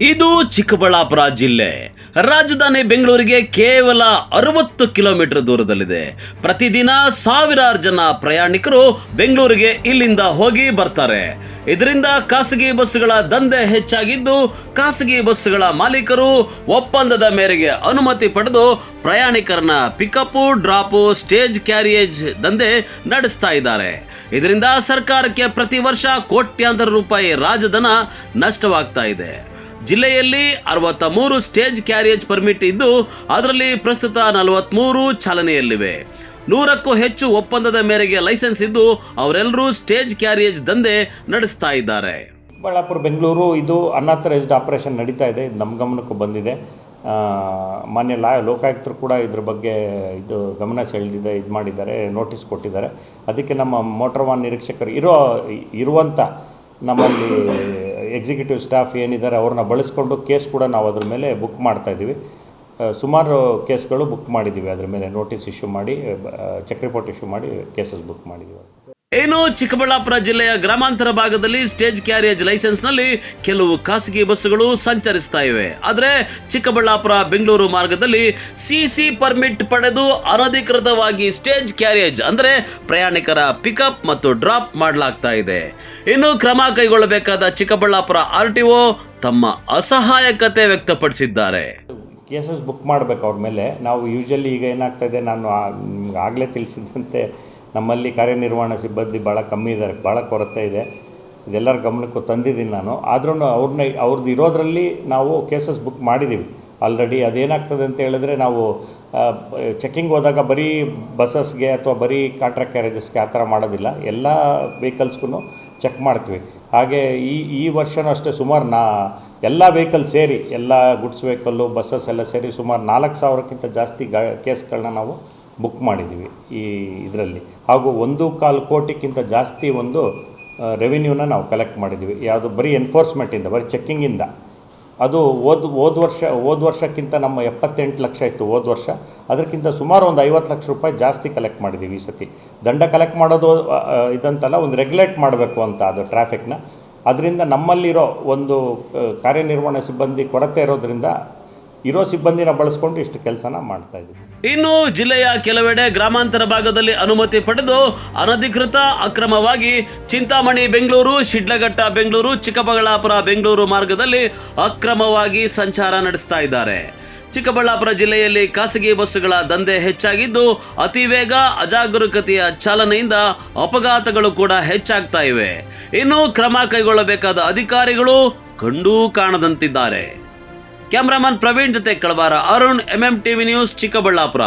ಇದು ಚಿಕ್ಕಬಳ್ಳಾಪುರ ಜಿಲ್ಲೆ. ರಾಜಧಾನಿ ಬೆಂಗಳೂರಿಗೆ ಕೇವಲ 60 ಕಿಲೋಮೀಟರ್ ದೂರದಲ್ಲಿದೆ. ಪ್ರತಿದಿನ ಸಾವಿರಾರು ಜನ ಪ್ರಯಾಣಿಕರು ಬೆಂಗಳೂರಿಗೆ ಇಲ್ಲಿಂದ ಹೋಗಿ ಬರ್ತಾರೆ. ಇದರಿಂದ ಖಾಸಗಿ ಬಸ್ಸುಗಳ ದಂಧೆ ಹೆಚ್ಚಾಗಿದ್ದು, ಖಾಸಗಿ ಬಸ್ಸುಗಳ ಮಾಲೀಕರು ಒಪ್ಪಂದದ ಮೇರೆಗೆ ಅನುಮತಿ ಪಡೆದು ಪ್ರಯಾಣಿಕರನ್ನ ಪಿಕಪ್ ಡ್ರಾಪ್ ಸ್ಟೇಜ್ ಕ್ಯಾರಿಯೇಜ್ ದಂಧೆ ನಡೆಸ್ತಾ ಇದ್ದಾರೆ. ಇದರಿಂದ ಸರ್ಕಾರಕ್ಕೆ ಪ್ರತಿ ವರ್ಷ ಕೋಟ್ಯಾಂತರ ರೂಪಾಯಿ ರಾಜಧನ ನಷ್ಟವಾಗ್ತಾ ಇದೆ. ಜಿಲ್ಲೆಯಲ್ಲಿ 63 ಸ್ಟೇಜ್ ಕ್ಯಾರಿಯೇಜ್ ಪರ್ಮಿಟ್ ಇದ್ದು, ಅದರಲ್ಲಿ ಪ್ರಸ್ತುತ 43 ಚಾಲನೆಯಲ್ಲಿವೆ. 100ಕ್ಕೂ ಹೆಚ್ಚು ಒಪ್ಪಂದದ ಮೇರೆಗೆ ಲೈಸೆನ್ಸ್ ಇದ್ದು, ಅವರೆಲ್ಲರೂ ಸ್ಟೇಜ್ ಕ್ಯಾರಿಯೇಜ್ ದಂಧೆ ನಡೆಸ್ತಾ ಇದ್ದಾರೆ. ಚಿಕ್ಕಬಳ್ಳಾಪುರ ಬೆಂಗಳೂರು ಇದು ಅನ್ಆಥರೈಸ್ಡ್ ಆಪರೇಷನ್ ನಡೀತಾ ಇದೆ. ಇದು ನಮ್ಮ ಗಮನಕ್ಕೂ ಬಂದಿದೆ. ಮಾನ್ಯ ಲೋಕಾಯುಕ್ತರು ಕೂಡ ಇದ್ರ ಬಗ್ಗೆ ಗಮನ ಸೆಳೆದಿದೆ, ಇದು ಮಾಡಿದ್ದಾರೆ, ನೋಟಿಸ್ ಕೊಟ್ಟಿದ್ದಾರೆ. ಅದಕ್ಕೆ ನಮ್ಮ ಮೋಟರ್ ವಾಹನ ನಿರೀಕ್ಷಕರು ಇರುವಂಥ ನಮ್ಮಲ್ಲಿ ಎಕ್ಸಿಕ್ಯೂಟಿವ್ ಸ್ಟಾಫ್ ಏನಿದ್ದಾರೆ ಅವ್ರನ್ನ ಬಳಸ್ಕೊಂಡು ಕೇಸ್ ಕೂಡ ನಾವು ಅದ್ರ ಮೇಲೆ ಬುಕ್ ಮಾಡ್ತಾಯಿದ್ದೀವಿ. ಸುಮಾರು ಕೇಸ್ಗಳು ಬುಕ್ ಮಾಡಿದ್ದೀವಿ. ಅದ್ರ ಮೇಲೆ ನೋಟಿಸ್ ಇಶ್ಯೂ ಮಾಡಿ, ಚೆಕ್ ರಿಪೋರ್ಟ್ ಇಶ್ಯೂ ಮಾಡಿ ಕೇಸಸ್ ಬುಕ್ ಮಾಡಿದ್ದೀವಿ. ಏನು ಚಿಕ್ಕಬಳ್ಳಾಪುರ ಜಿಲ್ಲೆಯ ಗ್ರಾಮಾಂತರ ಭಾಗದಲ್ಲಿ ಸ್ಟೇಜ್ ಕ್ಯಾರಿಯೇಜ್ ಲೈಸೆನ್ಸ್ ನಲ್ಲಿ ಕೆಲವು ಖಾಸಗಿ ಬಸ್ಸುಗಳು ಸಂಚರಿಸ್ತಾ ಇವೆ. ಆದರೆ ಚಿಕ್ಕಬಳ್ಳಾಪುರ ಬೆಂಗಳೂರು ಮಾರ್ಗದಲ್ಲಿ ಸಿಸಿ ಪರ್ಮಿಟ್ ಪಡೆದು ಅನಧಿಕೃತವಾಗಿ ಸ್ಟೇಜ್ ಕ್ಯಾರಿಯೇಜ್ ಅಂದ್ರೆ ಪ್ರಯಾಣಿಕರ ಪಿಕಪ್ ಮತ್ತು ಡ್ರಾಪ್ ಮಾಡಲಾಗ್ತಾ ಇದೆ. ಇನ್ನು ಕ್ರಮ ಕೈಗೊಳ್ಳಬೇಕಾದ ಚಿಕ್ಕಬಳ್ಳಾಪುರ RTO ತಮ್ಮ ಅಸಹಾಯಕತೆ ವ್ಯಕ್ತಪಡಿಸಿದ್ದಾರೆ. ಕೇಸಸ್ ಬುಕ್ ಮಾಡಬೇಕು ಅವ್ರ ಮೇಲೆ. ನಾವು ಯೂಶಲಿ ಈಗ ಏನಾಗ್ತಾಯಿದೆ, ನಾನು ಆಗಲೇ ತಿಳಿಸಿದಂತೆ ನಮ್ಮಲ್ಲಿ ಕಾರ್ಯನಿರ್ವಹಣಾ ಸಿಬ್ಬಂದಿ ಭಾಳ ಕಮ್ಮಿ ಇದ್ದಾರೆ, ಭಾಳ ಕೊರತೆ ಇದೆ. ಇದೆಲ್ಲರ ಗಮನಕ್ಕೂ ತಂದಿದ್ದೀನಿ ನಾನು. ಆದ್ರೂ ಅವ್ರದ್ದು ಇರೋದ್ರಲ್ಲಿ ನಾವು ಕೇಸಸ್ ಬುಕ್ ಮಾಡಿದ್ದೀವಿ ಆಲ್ರೆಡಿ. ಅದೇನಾಗ್ತದೆ ಅಂತ ಹೇಳಿದ್ರೆ, ನಾವು ಚೆಕ್ಕಿಂಗ್ ಹೋದಾಗ ಬರೀ ಬಸ್ಸಸ್ಗೆ ಅಥವಾ ಬರೀ ಕಾಂಟ್ರಾಕ್ಟ್ ಕ್ಯಾರೇಜಸ್ಗೆ ಆ ಥರ ಮಾಡೋದಿಲ್ಲ, ಎಲ್ಲ ವೆಹಿಕಲ್ಸ್ಗೂ ಚೆಕ್ ಮಾಡ್ತೀವಿ. ಹಾಗೆ ಈ ವರ್ಷವೂ ಅಷ್ಟೇ ಸುಮಾರು ಎಲ್ಲ ವೆಹಿಕಲ್ ಸೇರಿ, ಎಲ್ಲ ಗುಡ್ಸ್ ವೆಹಿಕಲ್ಲು ಬಸ್ಸಸ್ ಎಲ್ಲ ಸೇರಿ ಸುಮಾರು 4,000ಕ್ಕಿಂತ ಜಾಸ್ತಿ ಕೇಸ್ಗಳನ್ನ ನಾವು ಬುಕ್ ಮಾಡಿದ್ದೀವಿ ಈ ಇದರಲ್ಲಿ. ಹಾಗೂ 1.25 ಕೋಟಿಗಿಂತ ಜಾಸ್ತಿ ಒಂದು ರೆವಿನ್ಯೂನ ನಾವು ಕಲೆಕ್ಟ್ ಮಾಡಿದ್ದೀವಿ. ಯಾವುದು ಬರೀ ಎನ್ಫೋರ್ಸ್ಮೆಂಟಿಂದ, ಬರೀ ಚೆಕ್ಕಿಂಗಿಂದ. ಅದು ಹೋದ ವರ್ಷಕ್ಕಿಂತ ನಮ್ಮ 78 ಲಕ್ಷ ಇತ್ತು ಹೋದ ವರ್ಷ. ಅದಕ್ಕಿಂತ ಸುಮಾರು ಒಂದು 50 ಲಕ್ಷ ರೂಪಾಯಿ ಜಾಸ್ತಿ ಕಲೆಕ್ಟ್ ಮಾಡಿದ್ದೀವಿ ಈ ಸತಿ. ದಂಡ ಕಲೆಕ್ಟ್ ಮಾಡೋದು ಇದಂತಲ್ಲ, ಒಂದು ರೆಗ್ಯುಲೇಟ್ ಮಾಡಬೇಕು ಅಂತ ಅದು ಟ್ರಾಫಿಕ್ನ. ಅದರಿಂದ ನಮ್ಮಲ್ಲಿರೋ ಒಂದು ಕಾರ್ಯನಿರ್ವಹಣಾ ಸಿಬ್ಬಂದಿ ಕೊರತೆ ಇರೋದ್ರಿಂದ ಇರೋ ಸಿಬ್ಬಂದಿನ ಬಳಸ್ಕೊಂಡು ಇಷ್ಟು ಕೆಲಸನ ಮಾಡ್ತಾ ಇದ್ದೀವಿ. ಇನ್ನು ಜಿಲ್ಲೆಯ ಕೆಲವೆಡೆ ಗ್ರಾಮಾಂತರ ಭಾಗದಲ್ಲಿ ಅನುಮತಿ ಪಡೆದು ಅನಧಿಕೃತ ಅಕ್ರಮವಾಗಿ ಚಿಂತಾಮಣಿ ಬೆಂಗಳೂರು, ಶಿಡ್ಲಘಟ್ಟ ಬೆಂಗಳೂರು, ಚಿಕ್ಕಬಳ್ಳಾಪುರ ಬೆಂಗಳೂರು ಮಾರ್ಗದಲ್ಲಿ ಅಕ್ರಮವಾಗಿ ಸಂಚಾರ ನಡೆಸ್ತಾ ಇದ್ದಾರೆ. ಚಿಕ್ಕಬಳ್ಳಾಪುರ ಜಿಲ್ಲೆಯಲ್ಲಿ ಖಾಸಗಿ ಬಸ್ಸುಗಳ ದಂಧೆ ಹೆಚ್ಚಾಗಿದ್ದು, ಅತಿ ವೇಗ ಅಜಾಗರೂಕತೆಯ ಚಾಲನೆಯಿಂದ ಅಪಘಾತಗಳು ಕೂಡ ಹೆಚ್ಚಾಗ್ತಾ ಇವೆ. ಇನ್ನು ಕ್ರಮ ಕೈಗೊಳ್ಳಬೇಕಾದ ಅಧಿಕಾರಿಗಳು ಕಂಡೂ ಕಾಣದಂತಿದ್ದಾರೆ. ಕ್ಯಾಮರಾಮನ್ ಪ್ರವೀಣ್ ಜೊತೆ ಕಳವಾರ ಅರುಣ್, MMTV ನ್ಯೂಸ್, ಚಿಕ್ಕಬಳ್ಳಾಪುರ.